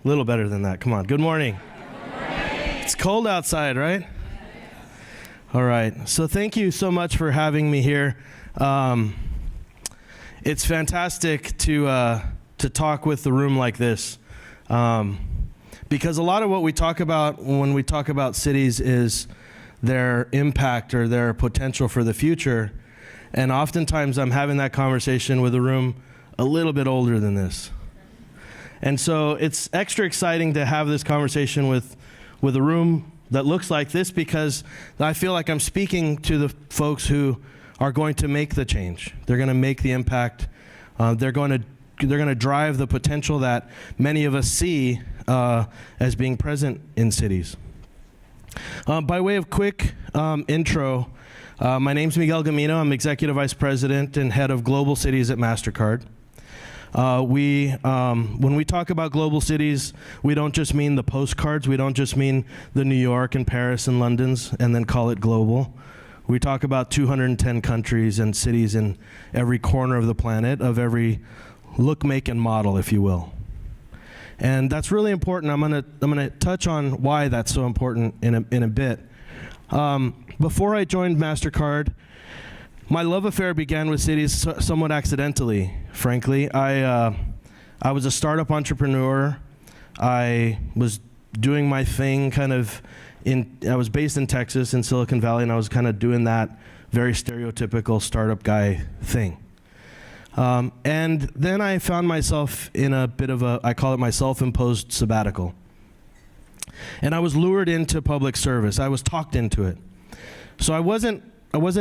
A little better than that. Come on. Good morning. It's cold outside, right? All right. So thank you so much for having me here. It's fantastic to talk with the room like this, because a lot of what we talk about when we talk about cities is their impact or their potential for the future. And oftentimes I'm having that conversation with a room a little bit older than this. And so it's extra exciting to have this conversation with a room that looks like this, because I feel like I'm speaking to the folks who are going to make the change. They're going to make the impact. They're going to drive the potential that many of us see as being present in cities. By way of quick intro, my name's Miguel Gamino. I'm Executive Vice President and Head of Global Cities at MasterCard. When we talk about global cities, we don't just mean the postcards. We don't just mean the New York and Paris and Londons and then call it global. We talk about 210 countries and cities in every corner of the planet, of every look, make, and model, if you will. And that's really important. I'm gonna touch on why that's so important in a bit. Before I joined MasterCard, my love affair began with cities somewhat accidentally, frankly. I was a startup entrepreneur. I was doing my thing I was based in Texas, in Silicon Valley, and I was kind of doing that very stereotypical startup guy thing. And then I found myself in a bit of I call it my self-imposed sabbatical. And I was lured into public service. I was talked into it. So I wasn't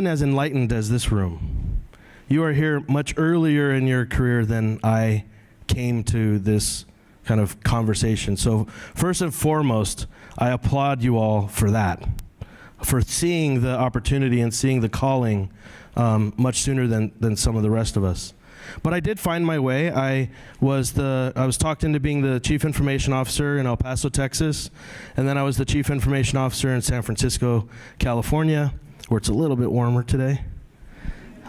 as enlightened as this room. You are here much earlier in your career than I came to this kind of conversation. So first and foremost, I applaud you all for that, for seeing the opportunity and seeing the calling much sooner than some of the rest of us. But I did find my way. I was talked into being the Chief Information Officer in El Paso, Texas, and then I was the Chief Information Officer in San Francisco, California, where it's a little bit warmer today.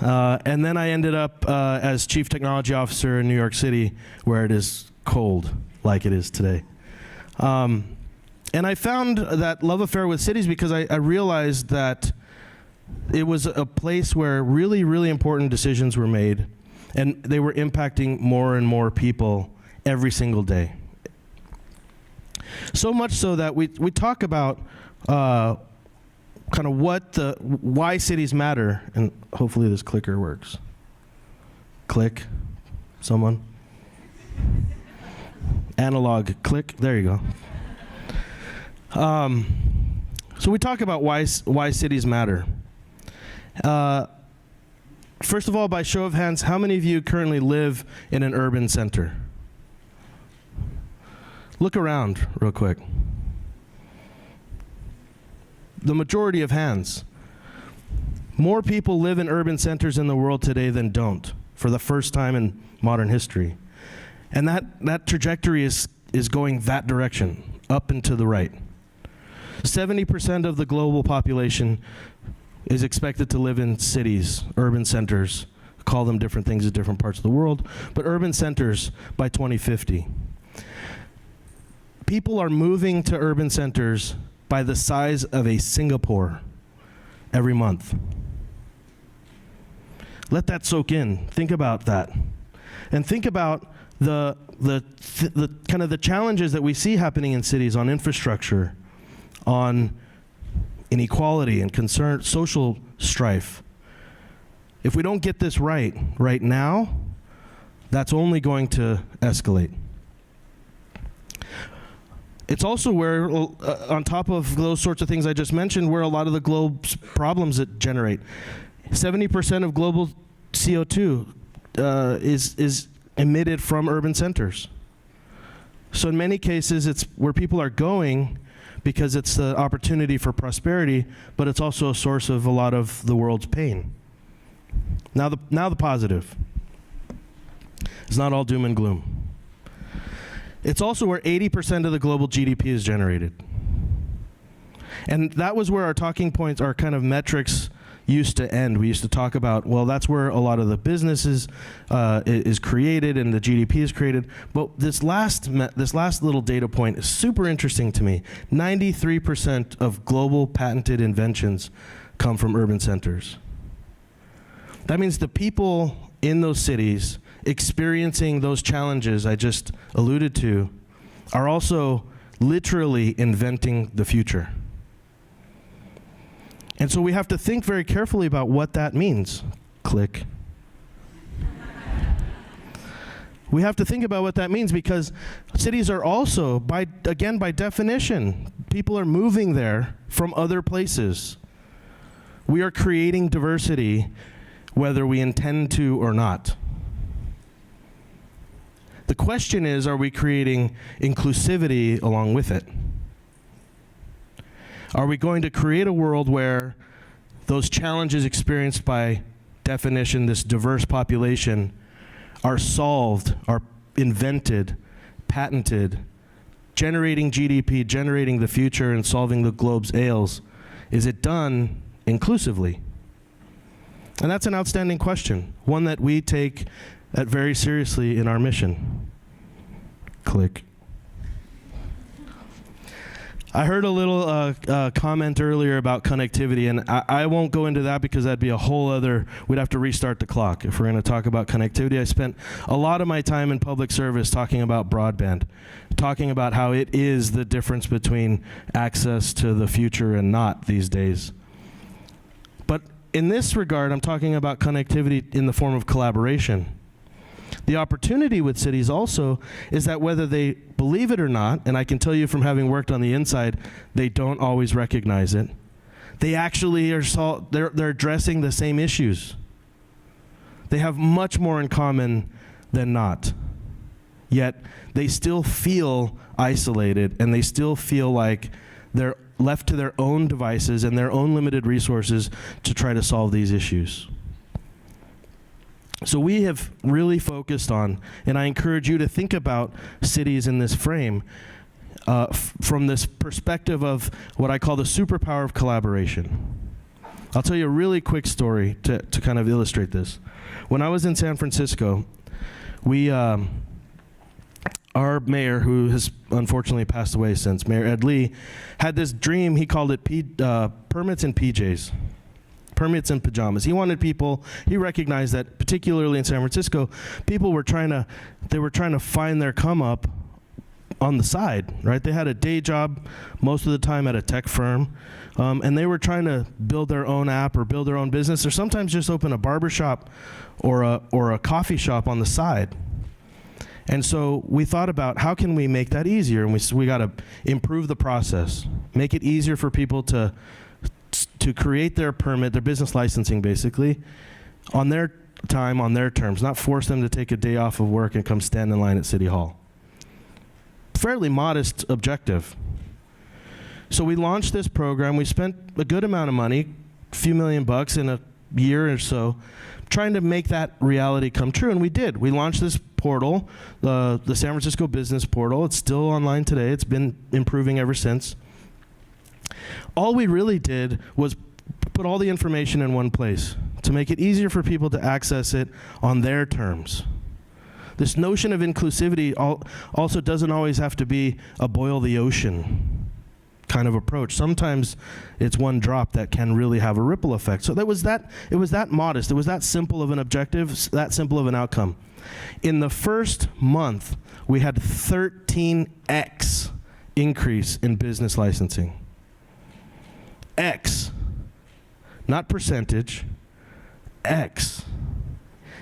And then I ended up as Chief Technology Officer in New York City, where it is cold, like it is today. And I found that love affair with cities because I realized that it was a place where really, really important decisions were made, and they were impacting more and more people every single day. So much so that we talk about kind of why cities matter, and hopefully this clicker works. Click, someone. Analog, click, there you go. So we talk about why cities matter. First of all, by show of hands, how many of you currently live in an urban center? Look around real quick. The majority of hands. More people live in urban centers in the world today than don't, for the first time in modern history. And that trajectory is going that direction, up and to the right. 70% of the global population is expected to live in cities, urban centers. Call them different things in different parts of the world, but urban centers by 2050. People are moving to urban centers by the size of a Singapore every month. Let that soak in. Think about that. And think about the kind of the challenges that we see happening in cities on infrastructure, on inequality and concern, social strife. If we don't get this right now, that's only going to escalate. It's also where, on top of those sorts of things I just mentioned, where a lot of the globe's problems that generate. 70% of global CO2 is emitted from urban centers. So in many cases, it's where people are going because it's the opportunity for prosperity, but it's also a source of a lot of the world's pain. Now the positive. It's not all doom and gloom. It's also where 80% of the global GDP is generated. And that was where our talking points, our kind of metrics used to end. We used to talk about, well, that's where a lot of the business is created and the GDP is created. But this last little data point is super interesting to me. 93% of global patented inventions come from urban centers. That means the people in those cities experiencing those challenges I just alluded to are also literally inventing the future. And so we have to think very carefully about what that means. Click. We have to think about what that means, because cities are also, by definition, people are moving there from other places. We are creating diversity whether we intend to or not. The question is, are we creating inclusivity along with it? Are we going to create a world where those challenges experienced by definition, this diverse population, are solved, are invented, patented, generating GDP, generating the future, and solving the globe's ails? Is it done inclusively? And that's an outstanding question, one that we take very seriously in our mission. Click. I heard a little comment earlier about connectivity, and I won't go into that because that'd be a whole other, we'd have to restart the clock if we're going to talk about connectivity. I spent a lot of my time in public service talking about broadband, talking about how it is the difference between access to the future and not these days. But in this regard, I'm talking about connectivity in the form of collaboration. The opportunity with cities also is that whether they believe it or not, and I can tell you from having worked on the inside, they don't always recognize it. They actually they're addressing the same issues. They have much more in common than not. Yet they still feel isolated, and they still feel like they're left to their own devices and their own limited resources to try to solve these issues. So we have really focused on, and I encourage you to think about cities in this frame from this perspective of what I call the superpower of collaboration. I'll tell you a really quick story to kind of illustrate this. When I was in San Francisco, our mayor, who has unfortunately passed away since, Mayor Ed Lee, had this dream. He called it permits and PJs. Permits and pajamas. He recognized that particularly in San Francisco, people were trying to find their come up on the side, right? They had a day job most of the time at a tech firm, and they were trying to build their own app or build their own business, or sometimes just open a barber shop or a coffee shop on the side. And so we thought about how can we make that easier, and we got to improve the process, make it easier for people to create their permit, their business licensing basically, on their time, on their terms, not force them to take a day off of work and come stand in line at City Hall. Fairly modest objective. So we launched this program. We spent a good amount of money, a few $1,000,000 in a year or so, trying to make that reality come true, and we did. We launched this portal, the San Francisco Business Portal. It's still online today. It's been improving ever since. All we really did was put all the information in one place to make it easier for people to access it on their terms. This notion of inclusivity also doesn't always have to be a boil the ocean kind of approach. Sometimes it's one drop that can really have a ripple effect. So it was that modest, it was that simple of an objective, that simple of an outcome. In the first month, we had 13x increase in business licensing. X, not percentage, X.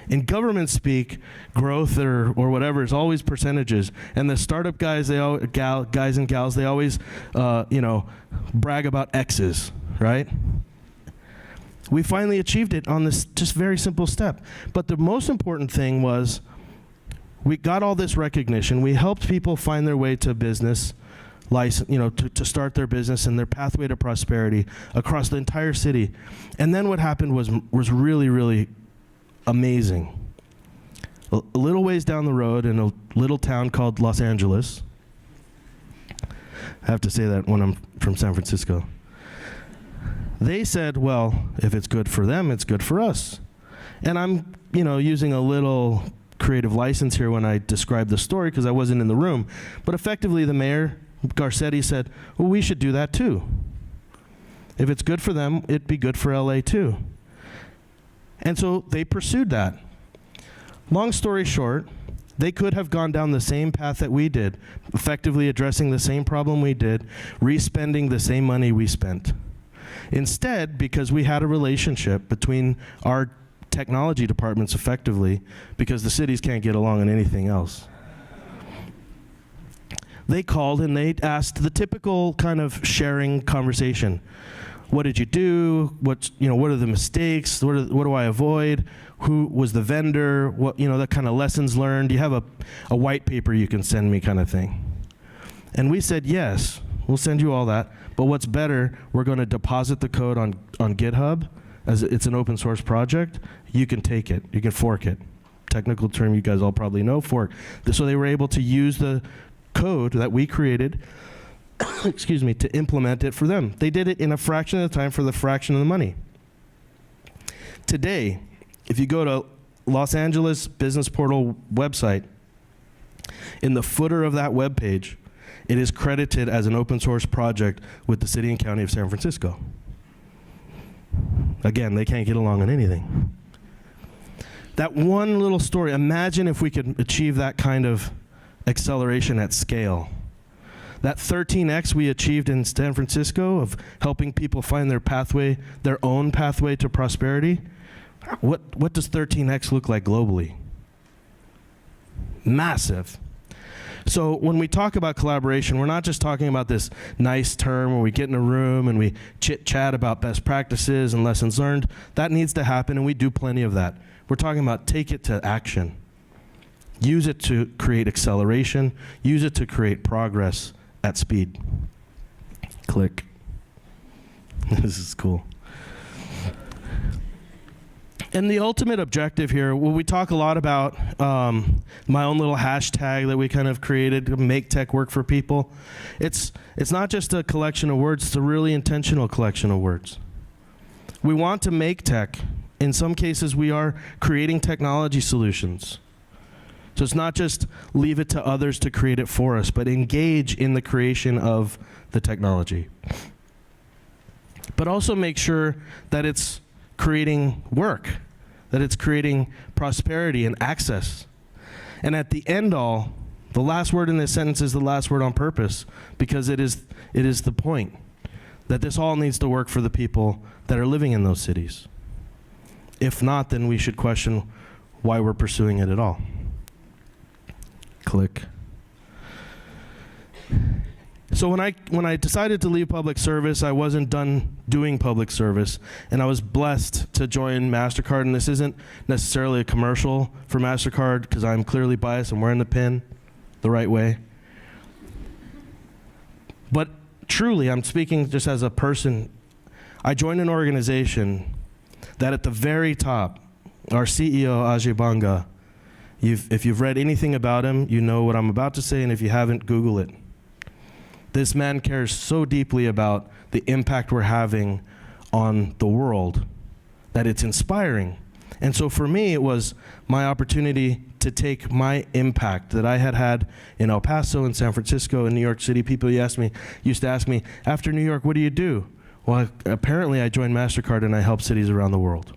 In government speak, growth or whatever is always percentages, and the startup guys, guys and gals, they always, brag about X's, right? We finally achieved it on this just very simple step. But the most important thing was we got all this recognition. We helped people find their way to business, to start their business and their pathway to prosperity across the entire city. And then what happened was really, really amazing. A little ways down the road in a little town called Los Angeles. I have to say that when I'm from San Francisco. They said, well, if it's good for them, it's good for us. And I'm, using a little creative license here when I describe the story because I wasn't in the room. But effectively, the mayor, Garcetti, said, well, we should do that too. If it's good for them, it'd be good for LA too. And so they pursued that. Long story short, they could have gone down the same path that we did, effectively addressing the same problem we did, re-spending the same money we spent. Instead, because we had a relationship between our technology departments effectively, because the cities can't get along on anything else, they called and they asked the typical kind of sharing conversation. What did you do? What are the mistakes? What do I avoid? Who was the vendor? What, that kind of lessons learned. Do you have a white paper you can send me kind of thing? And we said, yes, we'll send you all that. But what's better, we're going to deposit the code on GitHub, as it's an open source project. You can take it. You can fork it. Technical term you guys all probably know, fork. So they were able to use the code that we created excuse me, to implement it for them. They did it in a fraction of the time for the fraction of the money. Today, if you go to Los Angeles Business Portal website, in the footer of that web page, it is credited as an open source project with the city and county of San Francisco. Again, they can't get along on anything. That one little story, imagine if we could achieve that kind of acceleration at scale. That 13x we achieved in San Francisco of helping people find their own pathway to prosperity, what does 13x look like globally? Massive. So when we talk about collaboration, we're not just talking about this nice term where we get in a room and we chit-chat about best practices and lessons learned. That needs to happen, and we do plenty of that. We're talking about take it to action. Use it to create acceleration. Use it to create progress at speed. Click. This is cool. And the ultimate objective here, well, we talk a lot about my own little hashtag that we kind of created to make tech work for people. It's not just a collection of words, it's a really intentional collection of words. We want to make tech. In some cases, we are creating technology solutions. So it's not just leave it to others to create it for us, but engage in the creation of the technology. But also make sure that it's creating work, that it's creating prosperity and access. And at the end all, the last word in this sentence is the last word on purpose, because it is the point that this all needs to work for the people that are living in those cities. If not, then we should question why we're pursuing it at all. Click. So when I decided to leave public service, I wasn't done doing public service, and I was blessed to join MasterCard. And this isn't necessarily a commercial for MasterCard, because I'm clearly biased. I'm wearing the pin the right way. But truly, I'm speaking just as a person. I joined an organization that at the very top, our CEO, Ajay Banga, if you've read anything about him, you know what I'm about to say, and if you haven't, Google it. This man cares so deeply about the impact we're having on the world that it's inspiring. And so for me, it was my opportunity to take my impact that I had in El Paso and San Francisco and New York City. People used to ask me, after New York, what do you do? Well, apparently I joined MasterCard and I help cities around the world.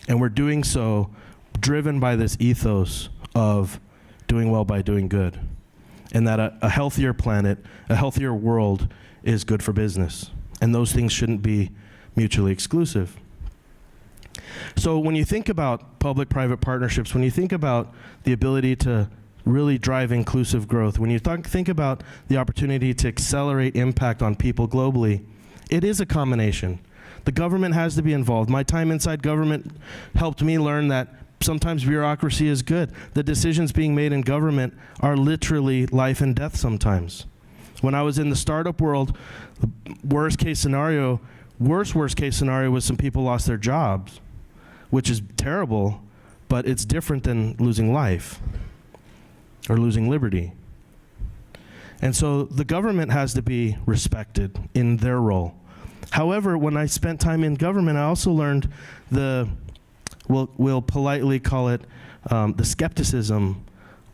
And we're doing so driven by this ethos of doing well by doing good. And that a healthier planet, a healthier world is good for business. And those things shouldn't be mutually exclusive. So when you think about public-private partnerships, when you think about the ability to really drive inclusive growth, when you think about the opportunity to accelerate impact on people globally, it is a combination. The government has to be involved. My time inside government helped me learn that sometimes bureaucracy is good. The decisions being made in government are literally life and death sometimes. When I was in the startup world, the worst case scenario was some people lost their jobs, which is terrible, but it's different than losing life or losing liberty. And so the government has to be respected in their role. However, when I spent time in government, I also learned we'll politely call it the skepticism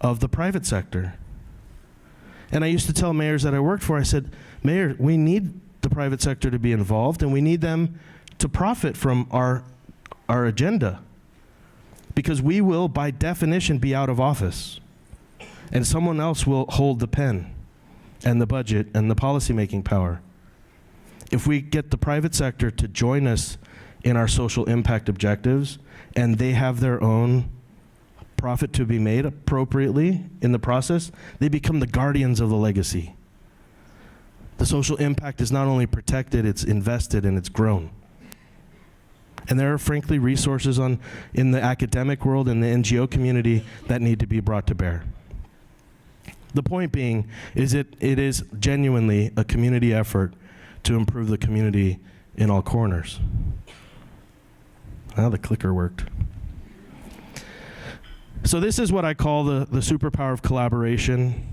of the private sector. And I used to tell mayors that I worked for, I said, Mayor, we need the private sector to be involved, and we need them to profit from our agenda. Because we will, by definition, be out of office. And someone else will hold the pen and the budget and the policymaking power. If we get the private sector to join us in our social impact objectives, and they have their own profit to be made appropriately in the process, they become the guardians of the legacy. The social impact is not only protected, it's invested and it's grown. And there are frankly resources in the academic world and the NGO community that need to be brought to bear. The point being is it is genuinely a community effort to improve the community in all corners. Now the clicker worked. So this is what I call the superpower of collaboration,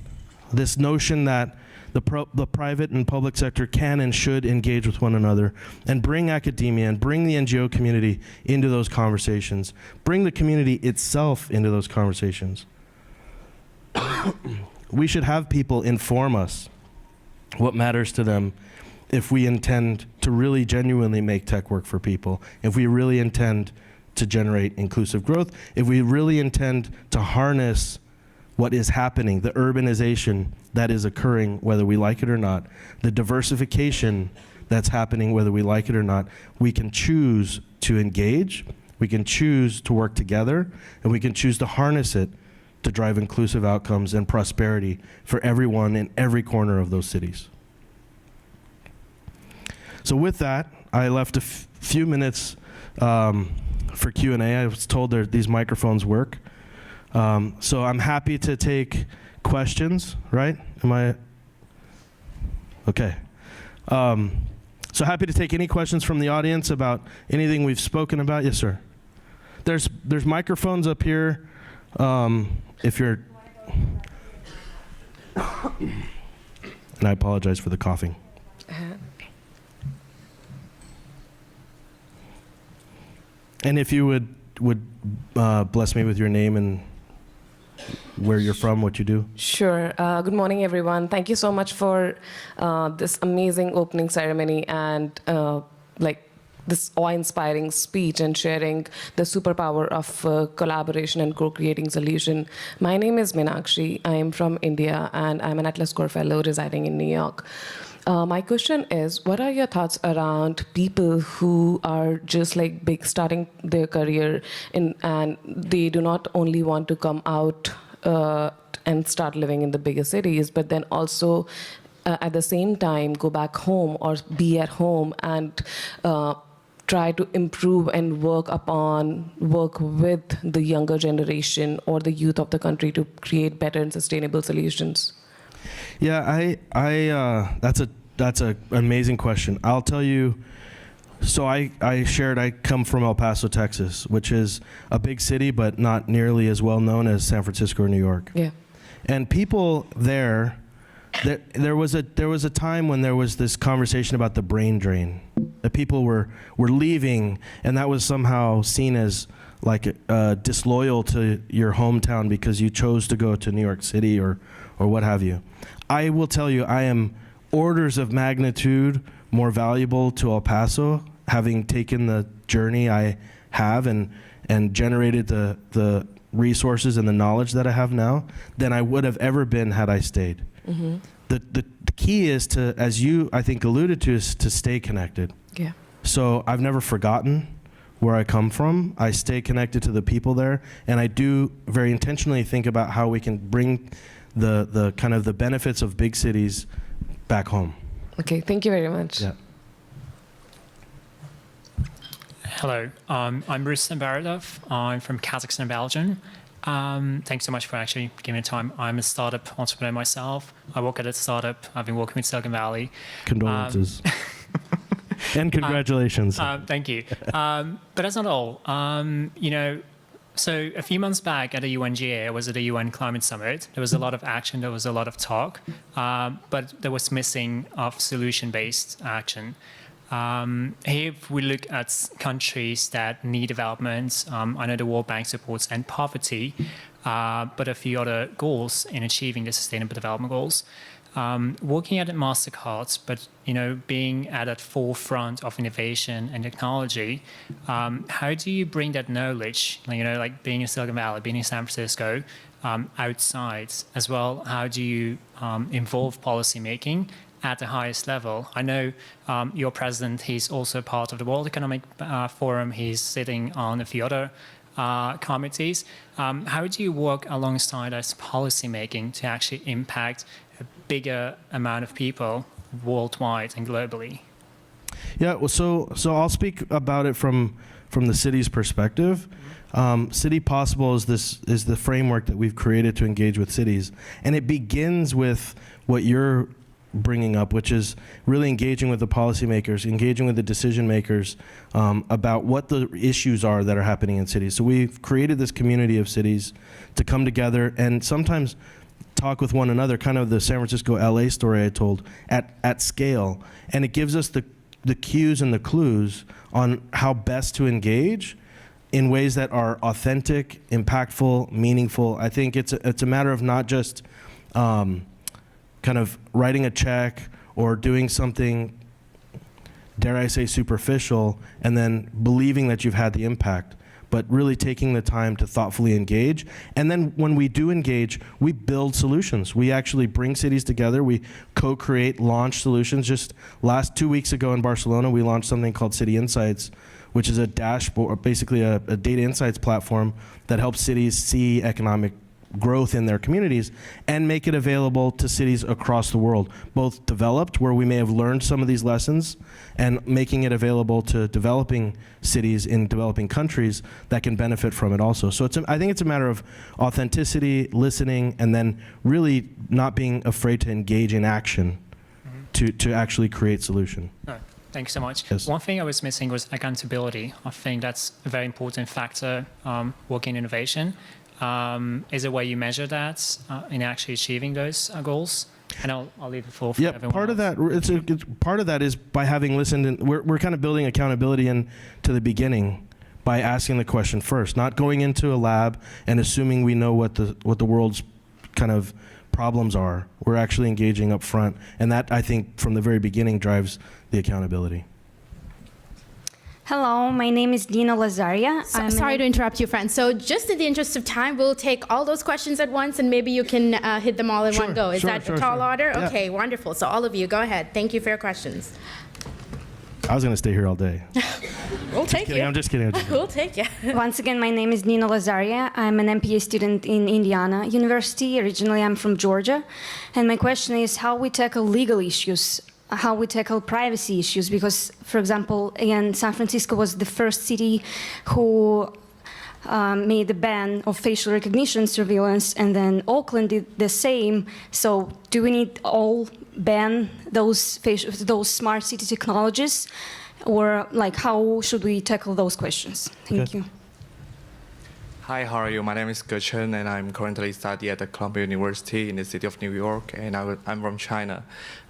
this notion that the private and public sector can and should engage with one another and bring academia and bring the NGO community into those conversations, bring the community itself into those conversations. We should have people inform us what matters to them if we intend to really genuinely make tech work for people, if we really intend to generate inclusive growth, if we really intend to harness what is happening, the urbanization that is occurring whether we like it or not, the diversification that's happening whether we like it or not, we can choose to engage, we can choose to work together, and we can choose to harness it to drive inclusive outcomes and prosperity for everyone in every corner of those cities. So with that, I left a few minutes for Q&A. I was told these microphones work. So I'm happy to take questions, right? Am I? Okay. So happy to take any questions from the audience about anything we've spoken about. Yes, sir. There's microphones up here. If you're, and I apologize for the coughing. And if you would bless me with your name and where you're from, what you do. Sure. Good morning, everyone. Thank you so much for this amazing opening ceremony and this awe-inspiring speech and sharing the superpower of collaboration and co-creating solution. My name is Meenakshi. I am from India, and I'm an Atlas Core Fellow residing in New York. My question is, what are your thoughts around people who are just starting their career and they do not only want to come out and start living in the bigger cities, but then also at the same time go back home or be at home and try to improve and work with the younger generation or the youth of the country to create better and sustainable solutions? Yeah, that's an amazing question. I'll tell you. So I come from El Paso, Texas, which is a big city, but not nearly as well known as San Francisco or New York. Yeah. And people there was a time when there was this conversation about the brain drain. That people were leaving, and that was somehow seen as disloyal to your hometown because you chose to go to New York City or what have you. I will tell you, I am orders of magnitude more valuable to El Paso, having taken the journey I have and generated the resources and the knowledge that I have now, than I would have ever been had I stayed. Mm-hmm. The key is to, as you I think alluded to, is to stay connected. Yeah. So I've never forgotten where I come from. I stay connected to the people there, and I do very intentionally think about how we can bring the kind of the benefits of big cities back home. Okay, thank you very much. Yeah. Hello, I'm Rustam Baradov. I'm from Kazakhstan and Belgium. Thanks so much for actually giving me time. I'm a startup entrepreneur myself. I work at a startup. I've been working with Silicon Valley. Condolences. And congratulations. Thank you. But that's not all. So a few months back at the UNGA, I was at the UN Climate Summit. There was a lot of action, there was a lot of talk, but there was missing of solution-based action. If we look at countries that need development, I know the World Bank supports end poverty, but a few other goals in achieving the Sustainable Development Goals. Working at MasterCard, but being at the forefront of innovation and technology, how do you bring that knowledge, like being in Silicon Valley, being in San Francisco, outside as well? How do you involve policymaking at the highest level? I know your president, he's also part of the World Economic Forum. He's sitting on a few other committees. How do you work alongside us policymaking to actually impact a bigger amount of people worldwide and globally? Yeah, well, so I'll speak about it from the city's perspective. City Possible is the framework that we've created to engage with cities, and it begins with what you're bringing up, which is really engaging with the policymakers, engaging with the decision makers about what the issues are that are happening in cities. So we've created this community of cities to come together and sometimes talk with one another, kind of the San Francisco LA story I told, at scale. And it gives us the cues and the clues on how best to engage in ways that are authentic, impactful, meaningful. I think it's a matter of not just kind of writing a check or doing something, dare I say, superficial, and then believing that you've had the impact, but really taking the time to thoughtfully engage. And then when we do engage, we build solutions. We actually bring cities together. We co-create, launch solutions. Just 2 weeks ago in Barcelona, we launched something called City Insights, which is a dashboard, basically a data insights platform that helps cities see economic growth in their communities and make it available to cities across the world, both developed, where we may have learned some of these lessons, and making it available to developing cities in developing countries that can benefit from it also. So I think it's a matter of authenticity, listening, and then really not being afraid to engage in action to actually create solution. No. Thank you so much. Yes. One thing I was missing was accountability. I think that's a very important factor working in innovation. Is there a way you measure that in actually achieving those goals? And I'll leave the floor for everyone part else. of that. Part of that is by having listened, and we're kind of building accountability in to the beginning by asking the question first, not going into a lab and assuming we know what the world's kind of problems are. We're actually engaging up front, and that, I think, from the very beginning drives the accountability. Hello, my name is Dina Lazaria. Sorry to interrupt you, friend. So just in the interest of time, we'll take all those questions at once, and maybe you can hit them all in one go. Is that a tall order? Yeah. Okay, wonderful. So all of you, go ahead. Thank you for your questions. I was going to stay here all day. We'll take you. I'm just kidding. We'll take you. Once again, my name is Nina Lazaria. I'm an MPA student in Indiana University. Originally, I'm from Georgia. And my question is how we tackle legal issues, how we tackle privacy issues, because, for example, again, San Francisco was the first city who made the ban of facial recognition surveillance, and then Oakland did the same. So do we need all ban those smart city technologies, or like how should we tackle those questions? Thank you. Hi, how are you? My name is Ge Chen, and I'm currently studying at Columbia University in the city of New York, and I'm from China.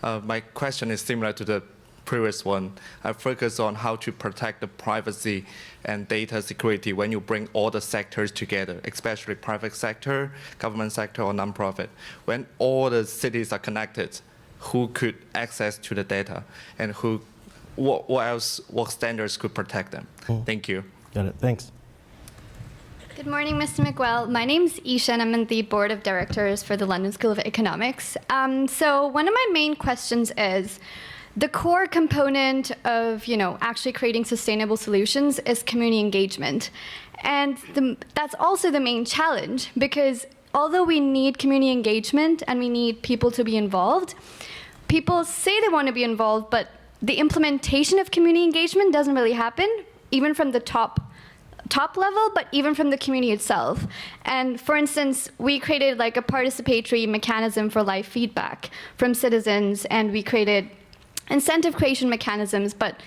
My question is similar to the previous one. I focus on how to protect the privacy and data security when you bring all the sectors together, especially private sector, government sector, or nonprofit. When all the cities are connected, who could access to the data, and what standards could protect them? Cool. Thank you. Got it. Thanks. Good morning, Mr. McWell. My name's Isha, and I'm on the board of directors for the London School of Economics. So one of my main questions is, the core component of actually creating sustainable solutions is community engagement. And that's also the main challenge, because although we need community engagement and we need people to be involved, people say they want to be involved, but the implementation of community engagement doesn't really happen, even from the top level, but even from the community itself. And for instance, we created like a participatory mechanism for live feedback from citizens, and we created incentive creation mechanisms, but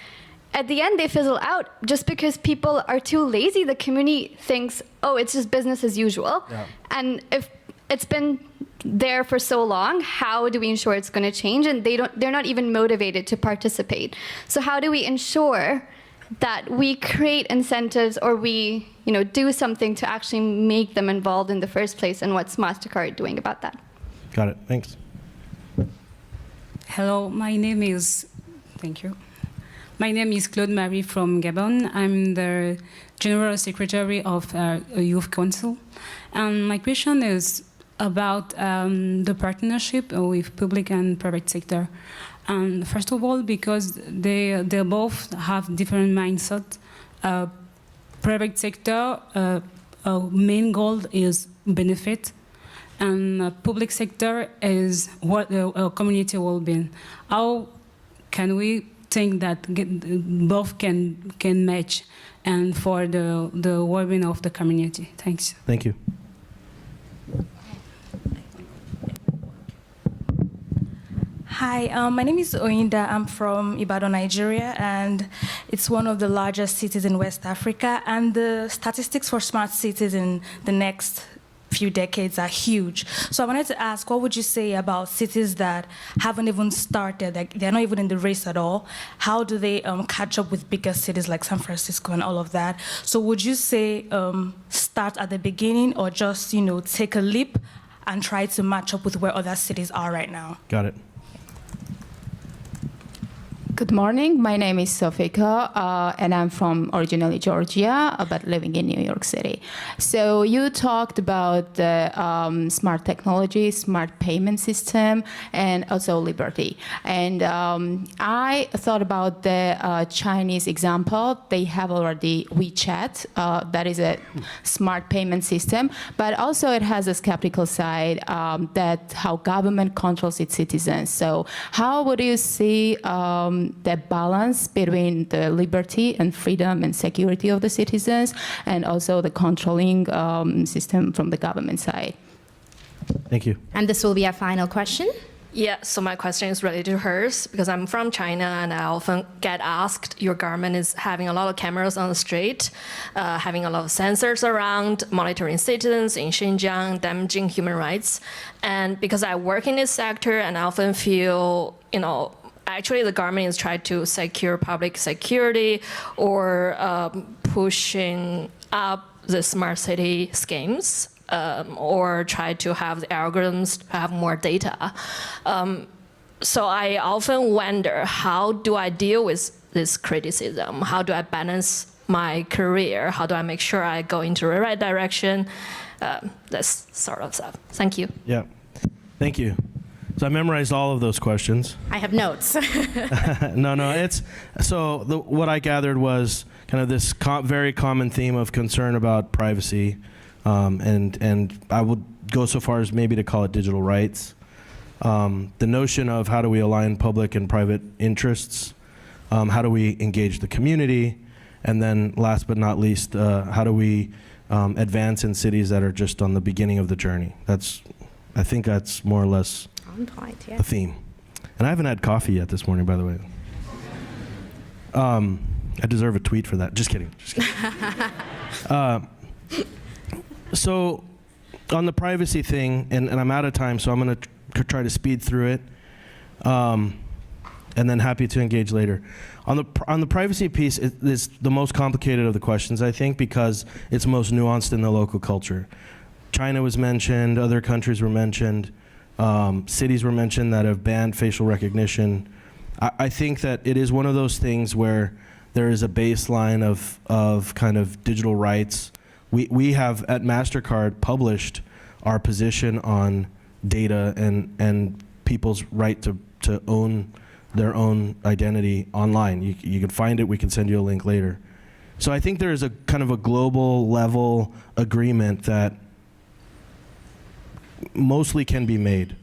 at the end they fizzle out just because people are too lazy. The community thinks, oh, it's just business as usual. Yeah. And if it's been there for so long, how do we ensure it's going to change? And they're not even motivated to participate. So how do we ensure that we create incentives, or we do something to actually make them involved in the first place? And what's MasterCard doing about that? Got it. Thanks. Hello, thank you. My name is Claude Marie from Gabon. I'm the General Secretary of a Youth Council. And my question is about the partnership with public and private sector. First of all, because they both have different mindsets. Private sector, main goal is benefit, and public sector is what the community well-being. How can we think that both can match and for the well-being of the community? Thanks. Thank you. Hi, my name is Oyinda. I'm from Ibadan, Nigeria, and it's one of the largest cities in West Africa. And the statistics for smart cities in the next few decades are huge. So I wanted to ask, what would you say about cities that haven't even started, like they're not even in the race at all? How do they catch up with bigger cities like San Francisco and all of that? So would you say start at the beginning, or just take a leap and try to match up with where other cities are right now? Got it. Good morning. My name is Sofika, and I'm from originally Georgia, but living in New York City. So you talked about the smart technology, smart payment system, and also liberty. And I thought about the Chinese example. They have already WeChat. That is a smart payment system, but also it has a skeptical side, that how government controls its citizens. So how would you see the balance between the liberty and freedom and security of the citizens, and also the controlling system from the government side? Thank you. And this will be our final question. Yeah, so my question is related to hers, because I'm from China and I often get asked, your government is having a lot of cameras on the street, having a lot of sensors around, monitoring citizens in Xinjiang, damaging human rights. And because I work in this sector and I often feel, actually the government is trying to secure public security or pushing up the smart city schemes, or try to have the algorithms to have more data. So I often wonder, how do I deal with this criticism? How do I balance my career? How do I make sure I go into the right direction? This sort of stuff. Thank you. Yeah, thank you. So I memorized all of those questions. I have notes. What I gathered was kind of this very common theme of concern about privacy, and I would go so far as maybe to call it digital rights. The notion of how do we align public and private interests, how do we engage the community, and then last but not least, how do we advance in cities that are just on the beginning of the journey. I think that's more or less the theme. And I haven't had coffee yet this morning, by the way. I deserve a tweet for that. Just kidding. So on the privacy thing, and I'm out of time, so I'm going to try to speed through it, and then happy to engage later. On the privacy piece, it is the most complicated of the questions, I think, because it's most nuanced in the local culture. China was mentioned, other countries were mentioned, cities were mentioned that have banned facial recognition. I think that it is one of those things where there is a baseline of kind of digital rights. We have at MasterCard published our position on data and people's right to own their own identity online. You can find it, we can send you a link later. So I think there is a kind of a global level agreement that mostly can be made.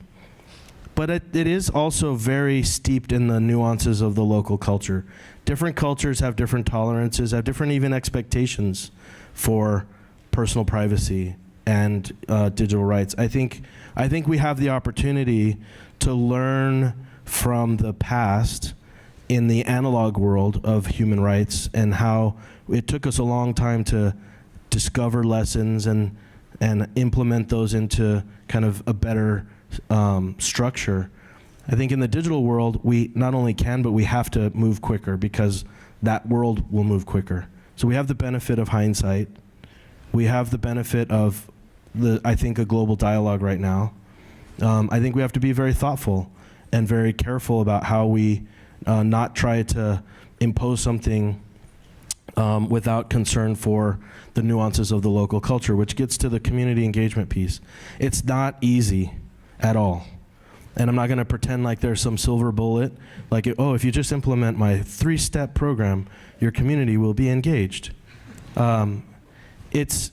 But it is also very steeped in the nuances of the local culture. Different cultures have different tolerances, have different even expectations for personal privacy and digital rights. I think we have the opportunity to learn from the past in the analog world of human rights, and how it took us a long time to discover lessons and and implement those into kind of a better structure. I think in the digital world, we not only can, but we have to move quicker because that world will move quicker. So we have the benefit of hindsight. We have the benefit of I think a global dialogue right now. I think we have to be very thoughtful and very careful about how we not try to impose something without concern for the nuances of the local culture, which gets to the community engagement piece. It's not easy at all. And I'm not going to pretend like there's some silver bullet, like, oh, if you just implement my 3-step program, your community will be engaged. It's,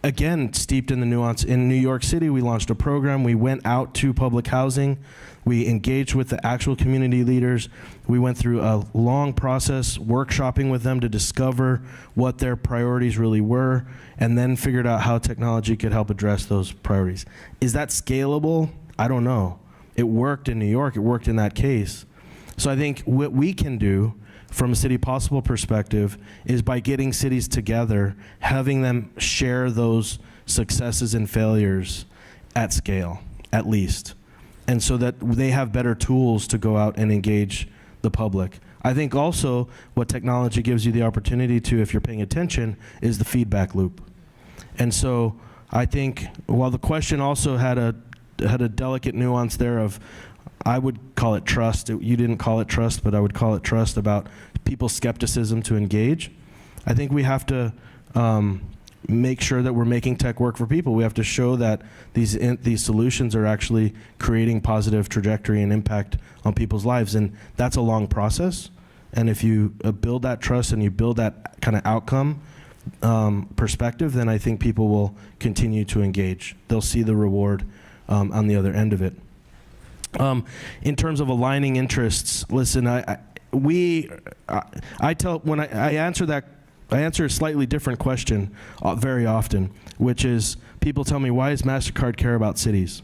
again, steeped in the nuance. In New York City, we launched a program. We went out to public housing. We engaged with the actual community leaders. We went through a long process, workshopping with them to discover what their priorities really were, and then figured out how technology could help address those priorities. Is that scalable? I don't know. It worked in New York. It worked in that case. So I think what we can do from a City Possible perspective is by getting cities together, having them share those successes and failures at scale, at least. And so that they have better tools to go out and engage the public. I think also what technology gives you the opportunity to, if you're paying attention, is the feedback loop. And so I think while the question also had a delicate nuance there of, I would call it trust. You didn't call it trust, but I would call it trust about people's skepticism to engage. I think we have to make sure that we're making tech work for people. We have to show that these solutions are actually creating positive trajectory and impact on people's lives, and that's a long process. And if you build that trust and you build that kind of outcome perspective, then I think people will continue to engage. They'll see the reward on the other end of it. In terms of aligning interests, listen, I answer a slightly different question very often, which is people tell me, why does MasterCard care about cities?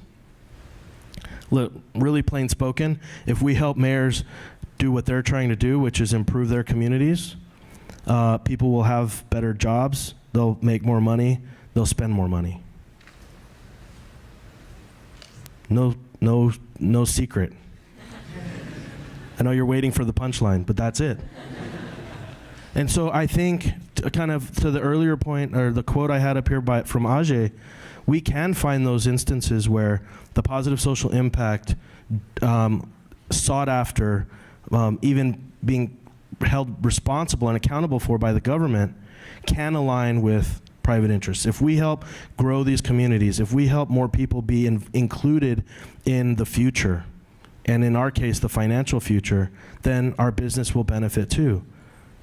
Look, really plain spoken, if we help mayors do what they're trying to do, which is improve their communities, people will have better jobs, they'll make more money, they'll spend more money. No secret. I know you're waiting for the punchline, but that's it. And so I think, kind of to the earlier point, or the quote I had up here from Ajay, we can find those instances where the positive social impact sought after, even being held responsible and accountable for by the government, can align with private interests. If we help grow these communities, if we help more people be included in the future, and in our case, the financial future, then our business will benefit too.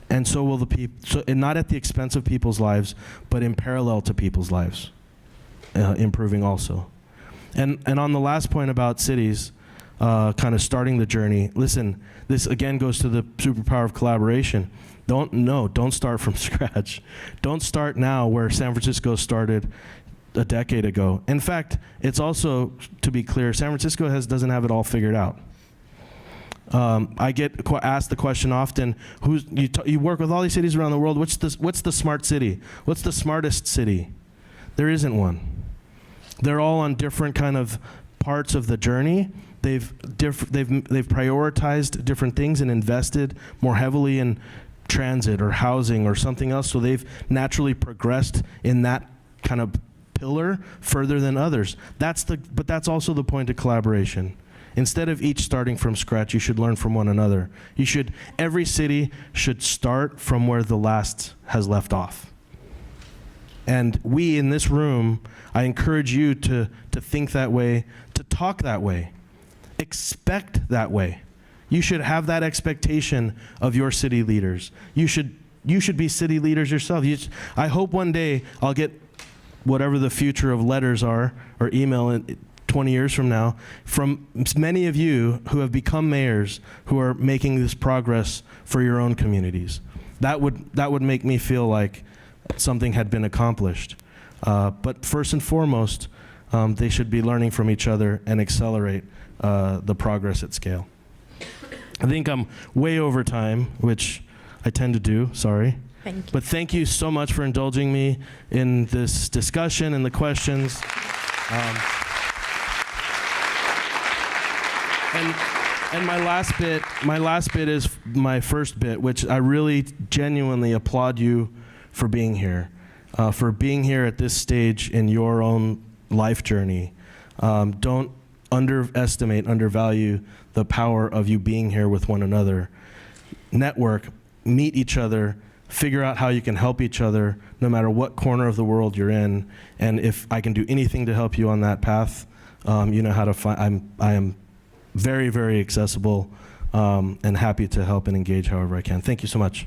And so will the people, and not at the expense of people's lives, but in parallel to people's lives, improving also. And on the last point about cities, kind of starting the journey, listen, this again goes to the superpower of collaboration. Don't start from scratch. Don't start now where San Francisco started a decade ago. In fact, it's also, to be clear, San Francisco doesn't have it all figured out. I get asked the question often, you work with all these cities around the world, what's the smart city? What's the smartest city? There isn't one. They're all on different kind of parts of the journey. They've prioritized different things and invested more heavily in transit or housing or something else, so they've naturally progressed in that kind of pillar further than others. But that's also the point of collaboration. Instead of each starting from scratch, you should learn from one another. Every city should start from where the last has left off. And we in this room, I encourage you to think that way, to talk that way, expect that way. You should have that expectation of your city leaders. You should be city leaders yourself. I hope one day I'll get whatever the future of letters are, or email in 20 years from now, from many of you who have become mayors, who are making this progress for your own communities. That would make me feel like something had been accomplished. But first and foremost, they should be learning from each other and accelerate the progress at scale. I think I'm way over time, which I tend to do, sorry. Thank you. But thank you so much for indulging me in this discussion and the questions. And my last bit is my first bit, which I really genuinely applaud you for being here at this stage in your own life journey. Don't undervalue the power of you being here with one another. Network, meet each other, figure out how you can help each other no matter what corner of the world you're in. And if I can do anything to help you on that path, you know how to find, I am very, very accessible and happy to help and engage however I can. Thank you so much.